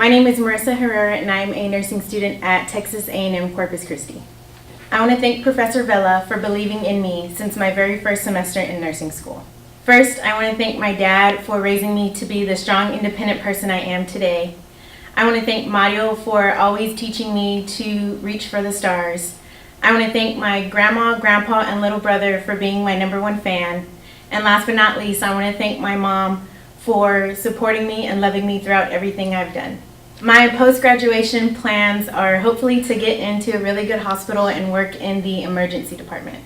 My name is Marissa Herrera and I'm a nursing student at Texas A&M Corpus Christi. I want to thank Professor Vela for believing in me since my very first semester in nursing school. First, I want to thank my dad for raising me to be the strong, independent person I am today. I want to thank Mario for always teaching me to reach for the stars. I want to thank my grandma, grandpa, and little brother for being my #1 fan. And last but not least, I want to thank my mom for supporting me and loving me throughout everything I've done. My post-graduation plans are hopefully to get into a really good hospital and work in the emergency department.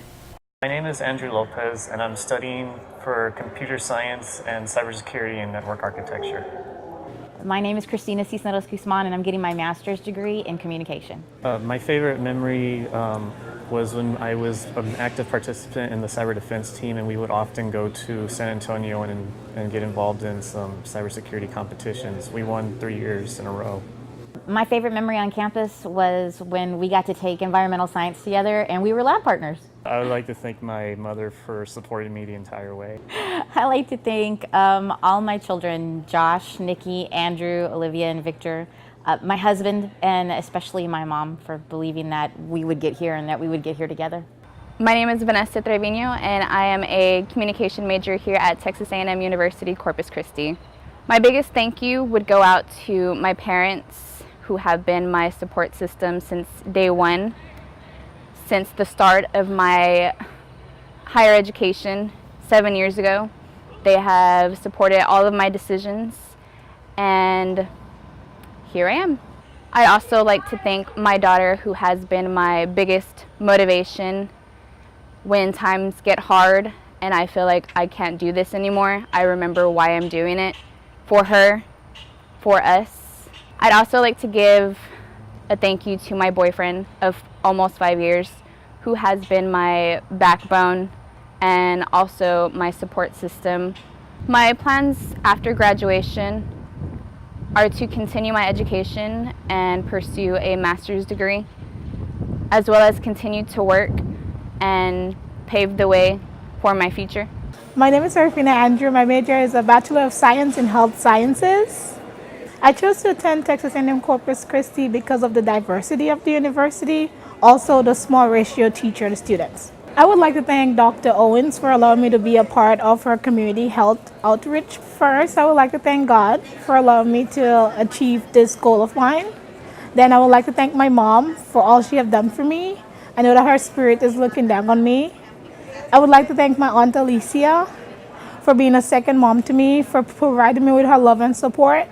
My name is Andrew Lopez and I'm studying for computer science and cybersecurity and network architecture. My name is Christina Cisneros Guzman and I'm getting my master's degree in communication. My favorite memory was when I was an active participant in the cyber defense team, and we would often go to San Antonio and get involved in some cybersecurity competitions. We won 3 years in a row. My favorite memory on campus was when we got to take environmental science together and we were lab partners. I would like to thank my mother for supporting me the entire way. I like to thank all my children, Josh, Nikki, Andrew, Olivia, and Victor, my husband, and especially my mom for believing that we would get here and that we would get here together. My name is Vanessa Trevino and I am a communication major here at Texas A&M University-Corpus Christi. My biggest thank you would go out to my parents who have been my support system since day one. Since the start of my higher education 7 years ago, they have supported all of my decisions, and here I am. I'd also like to thank my daughter, who has been my biggest motivation when times get hard and I feel like I can't do this anymore. I remember why I'm doing it, for her, for us. I'd also like to give a thank you to my boyfriend of almost 5 years, who has been my backbone and also my support system. My plans after graduation are to continue my education and pursue a master's degree, as well as continue to work and pave the way for my future. My name is Serafina Andrew. My major is a Bachelor of Science in Health Sciences. I chose to attend Texas A&M Corpus Christi because of the diversity of the university, also the small ratio teacher to students. I would like to thank Dr. Owens for allowing me to be a part of her community health outreach. First, I would like to thank God for allowing me to achieve this goal of mine. Then I would like to thank my mom for all she has done for me. I know that her spirit is looking down on me. I would like to thank my Aunt Alicia for being a second mom to me, for providing me with her love and support.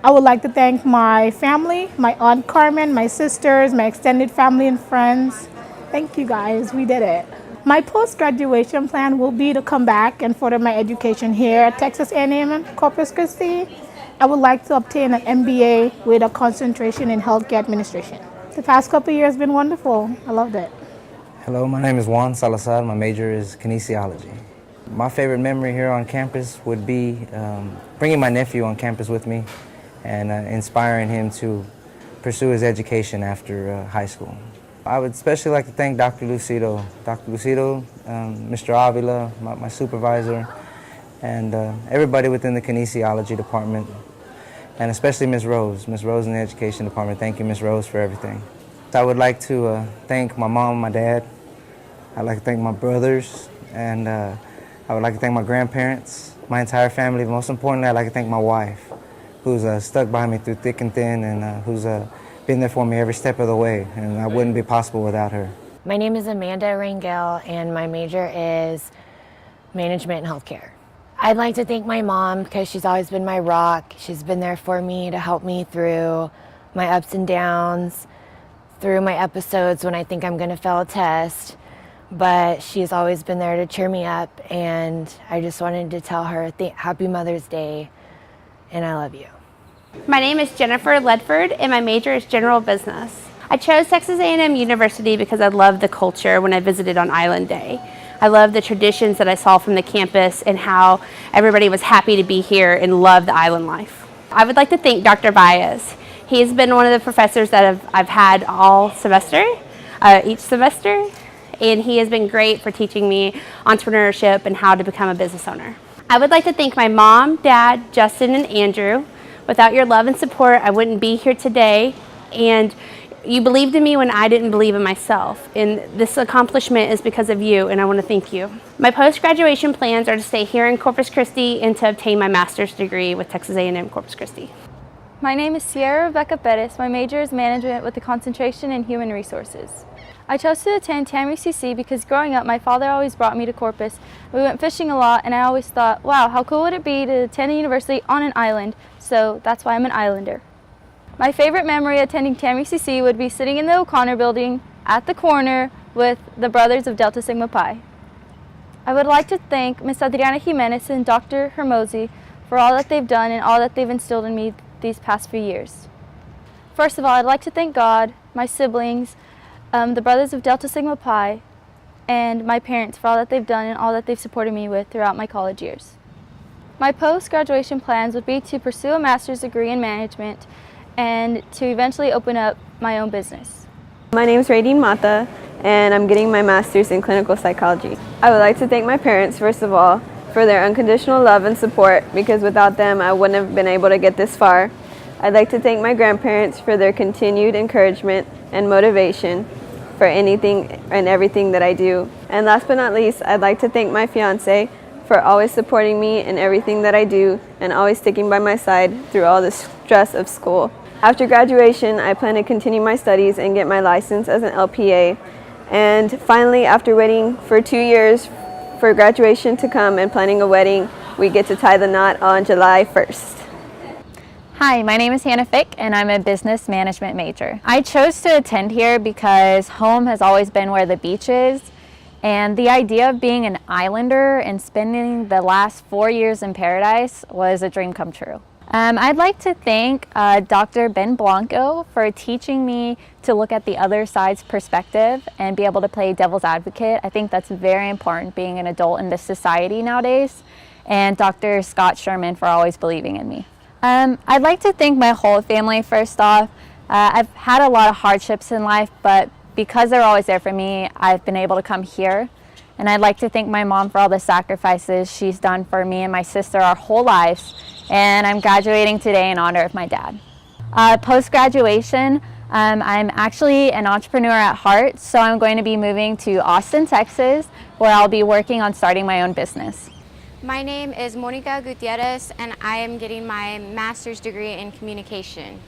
I would like to thank my family, my Aunt Carmen, my sisters, my extended family and friends. Thank you guys, we did it. My post-graduation plan will be to come back and further my education here at Texas A&M Corpus Christi. I would like to obtain an MBA with a concentration in healthcare administration. The past couple of years have been wonderful. I loved it. Hello, my name is Juan Salazar. My major is kinesiology. My favorite memory here on campus would be bringing my nephew on campus with me and inspiring him to pursue his education after high school. I would especially like to thank Dr. Lucido. Dr. Lucido, Mr. Avila, my supervisor, and everybody within the kinesiology department, and especially Ms. Rose. Ms. Rose in the education department. Thank you, Ms. Rose, for everything. I would like to thank my mom, my dad. I'd like to thank my brothers, and I would like to thank my grandparents, my entire family. But most importantly, I'd like to thank my wife, who's stuck by me through thick and thin, and who's been there for me every step of the way, and that wouldn't be possible without her. My name is Amanda Rangel, and my major is management and healthcare. I'd like to thank my mom because she's always been my rock. She's been there for me to help me through my ups and downs, through my episodes when I think I'm going to fail a test, but she's always been there to cheer me up, and I just wanted to tell her Happy Mother's Day, and I love you. My name is Jennifer Ledford and my major is general business. I chose Texas A&M University because I loved the culture when I visited on Island Day. I loved the traditions that I saw from the campus and how everybody was happy to be here and loved the island life. I would like to thank Dr. Baez. He's been one of the professors that I've had all semester, each semester, and he has been great for teaching me entrepreneurship and how to become a business owner. I would like to thank my mom, dad, Justin, and Andrew Without your love and support, I wouldn't be here today. And you believed in me when I didn't believe in myself. And this accomplishment is because of you, and I want to thank you. My post-graduation plans are to stay here in Corpus Christi and to obtain my master's degree with Texas A&M Corpus Christi. My name is Sierra Rebecca Pettis. My major is management with a concentration in human resources. I chose to attend TAMU-CC because growing up, my father always brought me to Corpus. We went fishing a lot, and I always thought, wow, how cool would it be to attend a university on an island? So that's why I'm an islander. My favorite memory attending TAMU-CC would be sitting in the O'Connor building at the corner with the brothers of Delta Sigma Pi. I would like to thank Ms. Adriana Jimenez and Dr. Hermosi for all that they've done and all that they've instilled in me these past few years. First of all, I'd like to thank God, my siblings, the brothers of Delta Sigma Pi, and my parents for all that they've done and all that they've supported me with throughout my college years. My post-graduation plans would be to pursue a master's degree in management and to eventually open up my own business. My name is Radine Mata, and I'm getting my master's in clinical psychology. I would like to thank my parents, first of all, for their unconditional love and support, because without them I wouldn't have been able to get this far. I'd like to thank my grandparents for their continued encouragement and motivation for anything and everything that I do. And last but not least, I'd like to thank my fiance for always supporting me in everything that I do and always sticking by my side through all the stress of school. After graduation, I plan to continue my studies and get my license as an LPA. And finally, after waiting for 2 years for graduation to come and planning a wedding, we get to tie the knot on July 1st. Hi, my name is Hannah Fick, and I'm a business management major. I chose to attend here because home has always been where the beach is, and the idea of being an islander and spending the last 4 years in paradise was a dream come true. I'd like to thank Dr. Ben Blanco for teaching me to look at the other side's perspective and be able to play devil's advocate. I think that's very important being an adult in this society nowadays. And Dr. Scott Sherman for always believing in me. I'd like to thank my whole family first off. I've had a lot of hardships in life, but because they're always there for me, I've been able to come here. And I'd like to thank my mom for all the sacrifices she's done for me and my sister our whole lives. And I'm graduating today in honor of my dad. Post-graduation, I'm actually an entrepreneur at heart, so I'm going to be moving to Austin, Texas, where I'll be working on starting my own business. My name is Monica Gutierrez, and I am getting my master's degree in communication.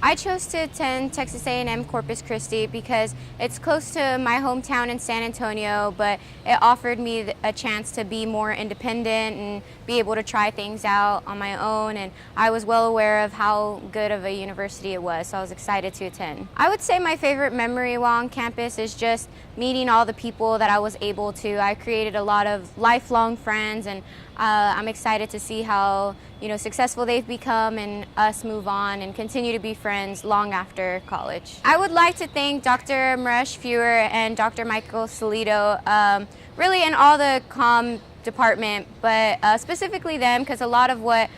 I chose to attend Texas A&M Corpus Christi because it's close to my hometown in San Antonio, but it offered me a chance to be more independent and be able to try things out on my own, and I was well aware of how good of a university it was, so I was excited to attend. I would say my favorite memory while on campus is just meeting all the people that I was able to. I created a lot of lifelong friends, and I'm excited to see how successful they've become and us move on and continue to be friends long after college. I would like to thank Dr. Maresh Fewer and Dr. Michael Solito, really in all the comm department, but specifically them, because a lot of what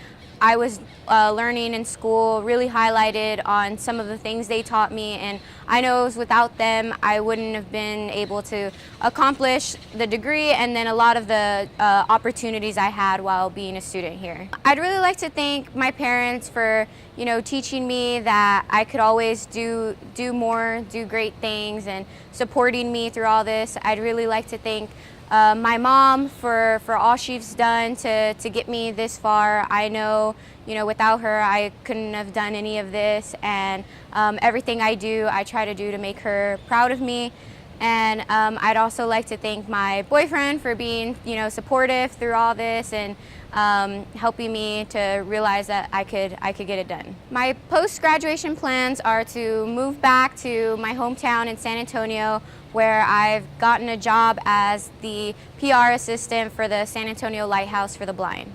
I was learning in school really highlighted on some of the things they taught me, and I know it was without them I wouldn't have been able to accomplish the degree and then a lot of the opportunities I had while being a student here. I'd really like to thank my parents for teaching me that I could always do more, do great things, and supporting me through all this. I'd really like to thank my mom for all she's done to get me this far. I know, without her I couldn't have done any of this, and everything I do, I try to do to make her proud of me. And I'd also like to thank my boyfriend for being, supportive through all this and helping me to realize that I could get it done. My post-graduation plans are to move back to my hometown in San Antonio, where I've gotten a job as the PR assistant for the San Antonio Lighthouse for the Blind.